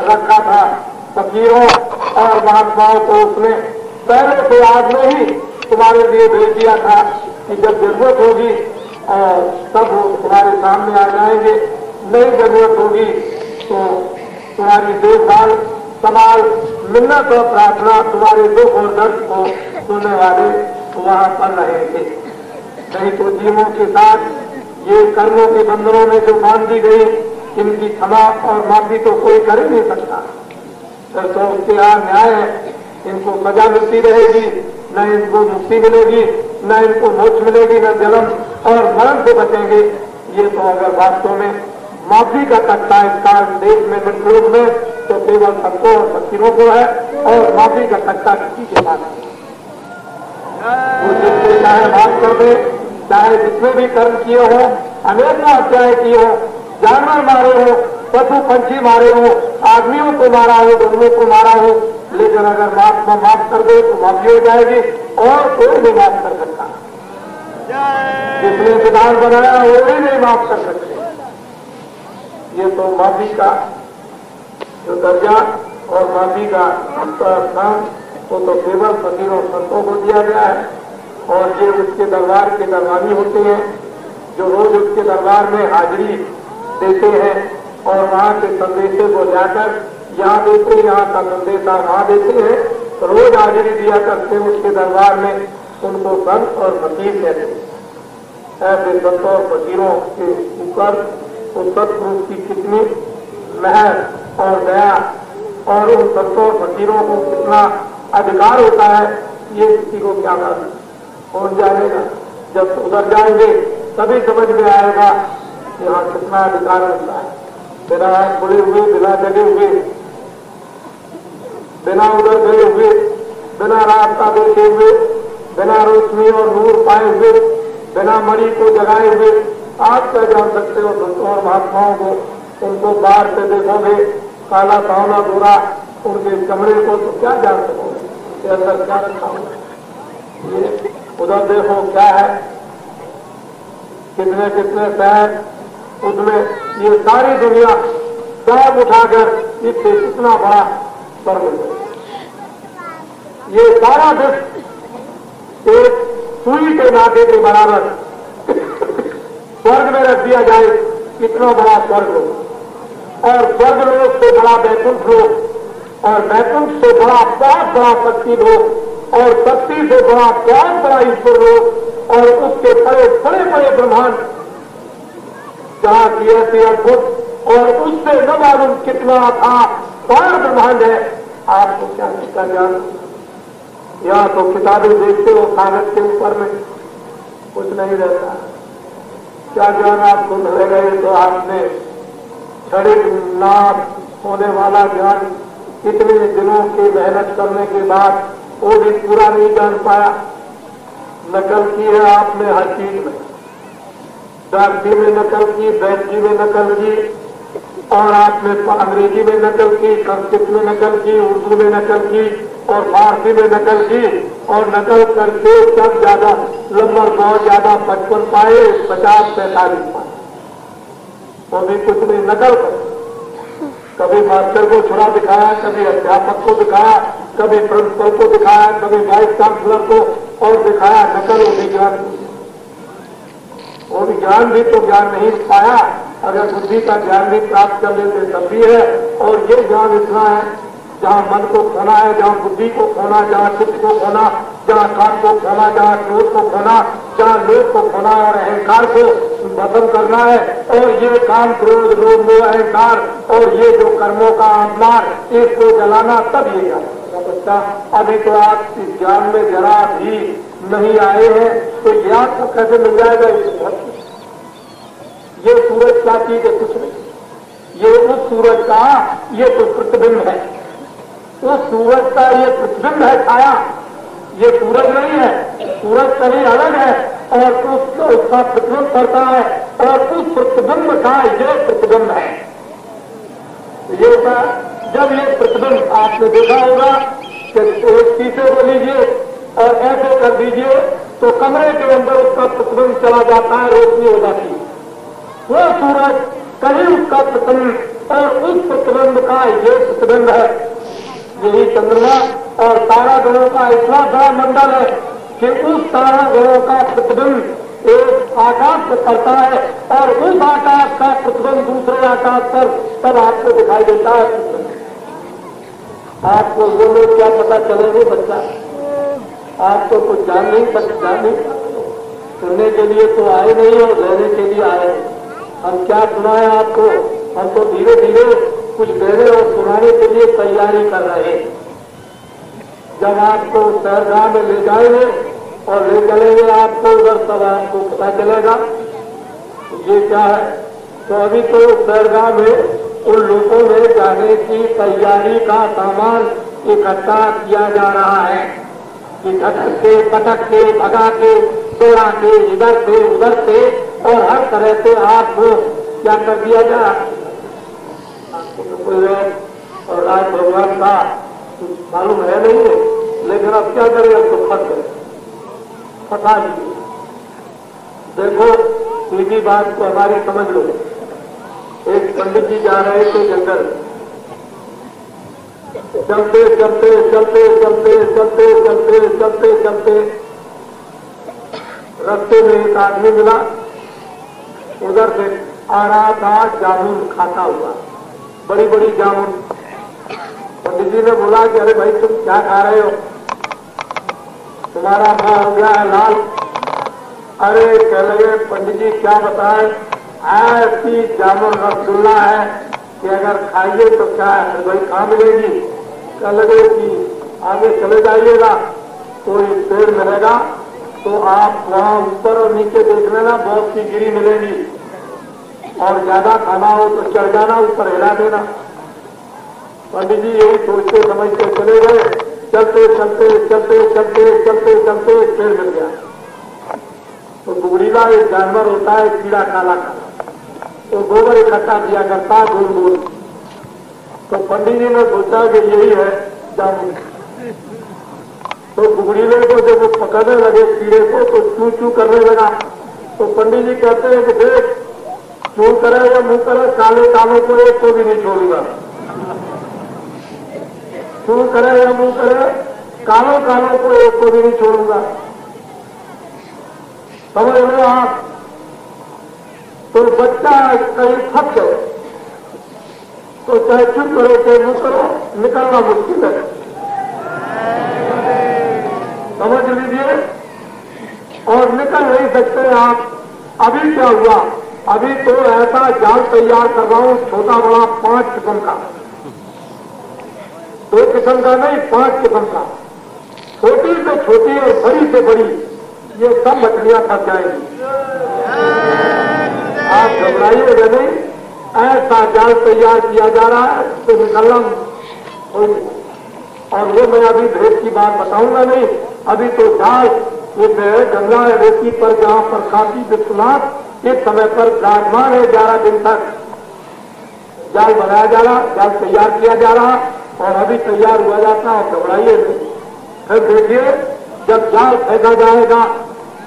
रखा था फकीरों और महात्माओं को उसने पहले से आज में ही तुम्हारे लिए भेज दिया था कि जब जरूरत होगी और तब वो तुम्हारे सामने आ जाएंगे। नई जरूरत होगी तो तुम्हारी देखभाल संभाल मिन्नत और प्रार्थना तुम्हारे दुख और दर्द को सुनने वाले वहां पर रहेंगे। नहीं तो जीवों के साथ ये कर्मों के बंधनों में जो बांध दी गई इनकी क्षमा और माफी तो कोई कर ही नहीं सकता। फिर तो उसके यहाँ न्याय है, इनको सजा मिलती रहेगी, न इनको मुक्ति मिलेगी, न इनको मोक्ष मिलेगी, न जन्म और मरण से बचेंगे। ये तो अगर वास्तव में माफी का तख्ता इस काल देश में मृतलोक में तो केवल सबको और फकीरों को है और माफी का तख्ता किसी के पास है। वो जिससे चाहे माफ कर दे, चाहे जितने भी कर्म किए हो, अनेक हत्याएं की हो, जानवर मारे हो, पशु पंछी मारे हो, आदमियों को मारा हो, डोंगरों को मारा हो, लेकिन अगर माफ कर दे तो माफी हो जाएगी और कोई नहीं माफ कर सकता। जिसने विधान बनाया वो भी नहीं माफ कर सकते। ये तो माफी का जो दर्जा और माफी का स्थान वो तो केवल फकीरों संतों को दिया गया है और ये उसके दरबार के दरबारी होते हैं जो रोज उसके दरबार में हाजिरी देते हैं और वहाँ के संदेशे को जाकर यहाँ देते हैं, यहाँ का संदेशा वहाँ देते हैं, तो रोज हाजिरी दिया करते हैं उसके दरबार में। उनको संत और फकीर कहते हैं। ऐसे संतों और फकीरों के ऊपर उस सतपुरुष की कितनी मेहर और दया और उन संतों और फकीरों को कितना अधिकार होता है ये किसी को क्या मालूम। कौन जानेगा? जब उधर जाएंगे तभी समझ में आएगा कि यहाँ कितना अधिकार होता है। बिना बुले हुए, बिना जगे हुए, बिना उधर गए हुए, बिना रास्ता देखे हुए, बिना रोशनी और नूर पाए हुए, बिना मणि को जगाए हुए आप क्या जान सकते हो संतों और महात्माओं को? उनको बाहर से देखोगे काला सावला गोरा उनके चमड़े को तो क्या जान सकोगे कि अंदर क्या रखा होगा। ये उधर देखो क्या है, कितने कितने शहर, उसमें ये सारी दुनिया सब उठाकर इससे कितना बड़ा स्वर्ग है। ये सारा विश्व एक सुई के नाटे के बराबर स्वर्ग में रख दिया जाए, इतना बड़ा स्वर्ग हो और स्वर्ग लोक से बड़ा वैकुंठ लोक और वैकुंठ से बड़ा बहुत बड़ा शक्ति लोक और शक्ति से बड़ा बहुत बड़ा ईश्वर लोक और उसके बड़े बड़े बड़े ब्रह्मांड जहाँ की ऐसी अद्भुत और उससे न मालूम कितना था और ब्रह्मांड है। आपको क्या इसका ज्ञान? यहाँ तो किताबें देखते हो कागज के ऊपर में कुछ नहीं रहता। क्या ज्ञान आपको मिलेगा? ये तो आपने क्षणिक लाभ होने वाला ज्ञान इतने दिनों की मेहनत करने के बाद वो भी पूरा नहीं जान पाया। नकल की है आपने हर चीज में, डाकजी में नकल की, बैठजी में नकल की और आपने अंग्रेजी में नकल की, संस्कृत में नकल की, उर्दू में नकल की और फारसी में नकल की और नकल करके सब ज्यादा नंबर बहुत ज्यादा 55 पाए, 50-45 पाए। वो भी कुछ नहीं नकल कर, कभी मास्टर को छुड़ा दिखाया, कभी अध्यापक को दिखाया, कभी प्रिंसिपल को दिखाया, कभी वाइस चांसलर को और दिखाया नकल। वो भी ज्ञान भी तो ज्ञान नहीं पाया। अगर बुद्धि का ज्ञान भी प्राप्त कर लेते तब भी है। और ये ज्ञान इतना है जहाँ मन को खोना है, जहाँ बुद्धि को खोना, जहाँ चित्त को खोना, जहाँ काम को खोना, जहाँ क्रोध को खोना, जहाँ लोभ को खोना और अहंकार को खत्म करना है। और ये काम, क्रोध, लोभ, मोह, अहंकार और ये जो कर्मों का आत्मार इसको जलाना, तब ये ज्ञान बच्चा। अभी तो आप इस ज्ञान में जरा भी नहीं आए हैं तो ज्ञान को कैसे मिल जाएगा? ये सूरज क्या चीज है? कुछ नहीं। ये उस सूरज का ये तो प्रतिबिंब है, उस सूरज का ये प्रतिबिंब है छाया, ये सूरज नहीं है। सूरज कहीं अलग है और उसका प्रतिबिंब करता है और उस प्रतिबिंब का ये प्रतिबिंब है। ये जब ये प्रतिबिंब आपने देखा होगा कि एक शीशे को लीजिए और ऐसे कर दीजिए तो कमरे के अंदर उसका प्रतिबिंब चला जाता है, रोशनी हो जाती है। वो सूरज कहीं उसका प्रतिबिंब और उस प्रतिबिंब का ये प्रतिबिंब है यही चंद्रमा, और तारा गणों का इतना बड़ा मंडल है कि उस तारा गणों का प्रतिबिंब एक आकाश से पड़ता है और उस आकाश का प्रतिबिंब दूसरे आकाश पर तब आपको दिखाई देता है। आपको वो लोग क्या पता चलेंगे बच्चा, आपको कुछ जान नहीं सुनने के लिए तो आए नहीं और लेने के लिए आए। हम क्या सुनाए आपको, हम तो धीरे धीरे कुछ देने और सुनाने के लिए तैयारी कर रहे हैं। जब आपको शहरगाह में ले जाएंगे और ले चलेंगे आपको उधर, तब आपको पता चलेगा ये क्या है। तो अभी तो शहरगाह में उन लोगों में जाने की तैयारी का सामान इकट्ठा किया जा रहा है कि झटक के पटक के भगा के दौड़ा के इधर से उधर से और हर तरह से आपको क्या कर दिया जाए। और राज भगवान का मालूम है नहीं है, लेकिन अब क्या करें, अब तो फंस गए, फंसा लीजिए। देखो सीधी बात को हमारी समझ लो। एक पंडित जी जा रहे थे जंगल, चलते चलते चलते चलते चलते चलते चलते चलते रास्ते में एक आदमी मिला, उधर से आ रहा था जामुन खाता हुआ, बड़ी बड़ी जामुन। पंडित जी ने बोला कि अरे भाई तुम क्या खा रहे हो, तुम्हारा मुंह हो गया है लाल। अरे कह लगे पंडित जी क्या बताएं, ऐसी जामुन रसगुल्ला है कि अगर खाइए तो क्या है भाई कहाँ मिलेगी। कह लगे कि आगे चले जाइएगा कोई पेड़ मिलेगा तो आप वहाँ ऊपर और नीचे देख लेना, बहुत सी गिरी मिलेगी, और ज्यादा खाना हो तो चढ़ जाना, ऊपर हिला देना। पंडित जी यही सोचते समझते चले गए, चलते चलते चलते चलते चलते चलते एक पेड़ मिल गया। तो गुगड़ीला एक जानवर होता है, कीड़ा काला काला, तो गोबर इकट्ठा किया करता गोल गोल। तो पंडित जी ने सोचा कि यही है जामुन। तो गुगड़ीले को जब वो पकड़ने लगे कीड़े को तो चू चू करने लगा। तो पंडित जी कहते हैं कि देख चू करे या मुंह करे, काले कालों को एक को भी नहीं छोड़ूंगा। चू करे या मुंह करे, कालों कालों को एक को भी नहीं छोड़ूंगा। समझ रहे हो आप। तो बच्चा कहीं फंस गए तो चाहे चुप करो चाहे मुंह करो, निकलना मुश्किल है, समझ लीजिए। और निकल नहीं सकते आप। अभी क्या हुआ, अभी तो ऐसा जाल तैयार कर रहा हूं, छोटा बड़ा 5 किस्म का, 2 किस्म का नहीं 5 किस्म का, छोटी से छोटी और बड़ी से बड़ी, ये सब मछलियां फंस जाएंगी। आप घबराइएगा नहीं, ऐसा जाल तैयार किया जा रहा है तो निकलना होगी। और वो मैं अभी भेद की बात बताऊंगा नहीं, अभी तो जाल एक गंगा रेती पर जहां पर काशी विश्वनाथ इस समय पर विराजमान है, 11 दिन तक जाल बनाया जा रहा, जाल तैयार किया जा रहा और अभी तैयार हुआ जाता है। घबराइए नहीं, फिर देखिए जब जाल फेंका जाएगा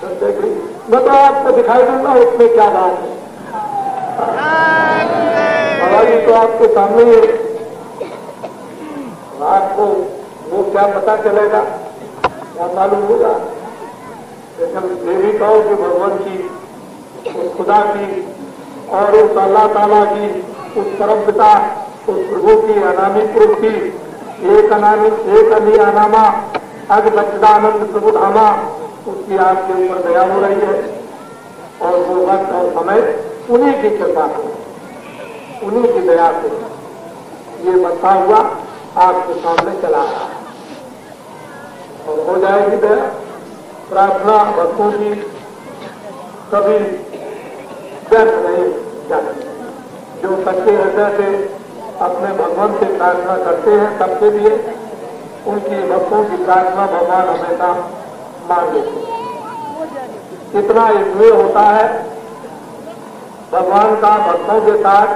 तो देखिए मैं तो आपको दिखाई दूंगा उसमें क्या बात है। हमारी तो आपके सामने है, आपको वो क्या पता चलेगा, क्या मालूम होगा। लेकिन ये भी कहो कि भगवान की, उस खुदा की और उस अल्लाह ताला की, उस परम पिता, उस प्रभु की, अनामी पुरुष की, एक अली अनामा अग बच्चिदानंद प्रभु धामा, उसकी आपके ऊपर दया हो रही है। और वो वक्त और समय उन्हीं की कृपा से, उन्हीं की दया से ये बनता हुआ आपके सामने चला रहा है और हो जाएगी दया। प्रार्थना भक्तों की कभी व्यर्थ नहीं जाती। जो सच्चे हृदय से अपने भगवान से प्रार्थना करते हैं सबके लिए, उनकी भक्तों की प्रार्थना भगवान हमेशा मान लेते हैं। इतना इसलिए होता है भगवान का भक्तों के साथ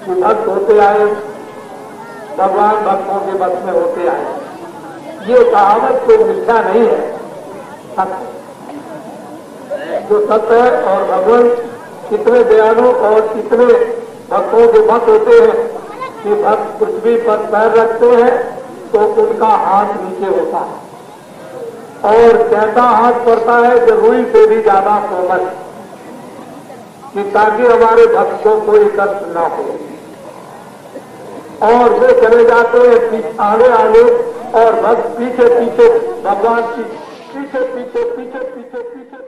कि भक्त होते आए, भगवान भक्तों के बस में होते आए। ये कहावत कोई मिथ्या नहीं है, सत्य। जो सत्य है और भगवान कितने दयालु और कितने भक्तों के भक्त होते हैं कि भक्त पृथ्वी पर पैर रखते हैं तो उनका हाथ नीचे होता है और कैसा हाथ पड़ता है जो रुई से भी ज्यादा कोमल, कि ताकि हमारे भक्त को कोई कष्ट ना हो। और वो चले जाते हैं आगे आगे और भक्त पीछे पीछे, भगवान की पीछे पीछे पीछे पीछे पीछे